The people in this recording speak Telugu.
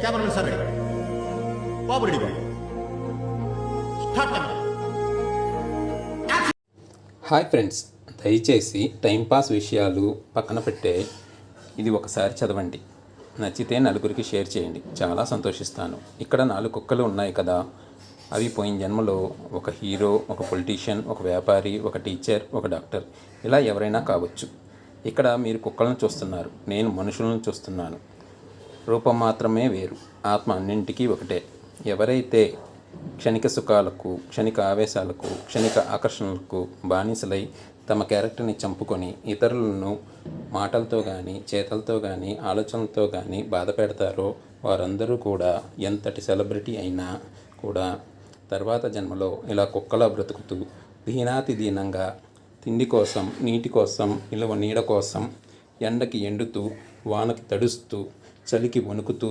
కెమెరామెన్ సార్ రెడీ, బాబు రెడీ, బాబు స్టార్ట్ కెమెరా. హాయ్ ఫ్రెండ్స్, దయచేసి టైంపాస్ విషయాలు పక్కన పెట్టే ఇది ఒకసారి చదవండి. నచ్చితే నలుగురికి షేర్ చేయండి, చాలా సంతోషిస్తాను. ఇక్కడ 4 కుక్కలు ఉన్నాయి కదా, అవి పోయిన జన్మలో ఒక హీరో, ఒక పొలిటీషియన్, ఒక వ్యాపారి, ఒక టీచర్, ఒక డాక్టర్, ఇలా ఎవరైనా కావచ్చు. ఇక్కడ మీరు కుక్కలను చూస్తున్నారు, నేను మనుషులను చూస్తున్నాను. రూపం మాత్రమే వేరు, ఆత్మ అన్నింటికీ ఒకటే. ఎవరైతే క్షణిక సుఖాలకు, క్షణిక ఆవేశాలకు, క్షణిక ఆకర్షణలకు బానిసలై తమ క్యారెక్టర్ని చంపుకొని ఇతరులను మాటలతో కానీ, చేతలతో కానీ, ఆలోచనలతో కానీ బాధ పెడతారో వారందరూ కూడా ఎంతటి సెలబ్రిటీ అయినా కూడా తర్వాత జన్మలో ఇలా కుక్కలా బ్రతుకుతూ దీనాతి దీనంగా తిండి కోసం, నీటి కోసం, నీడ కోసం ఎండకి ఎండుతూ, వానకి తడుస్తూ, చలికి వణుకుతూ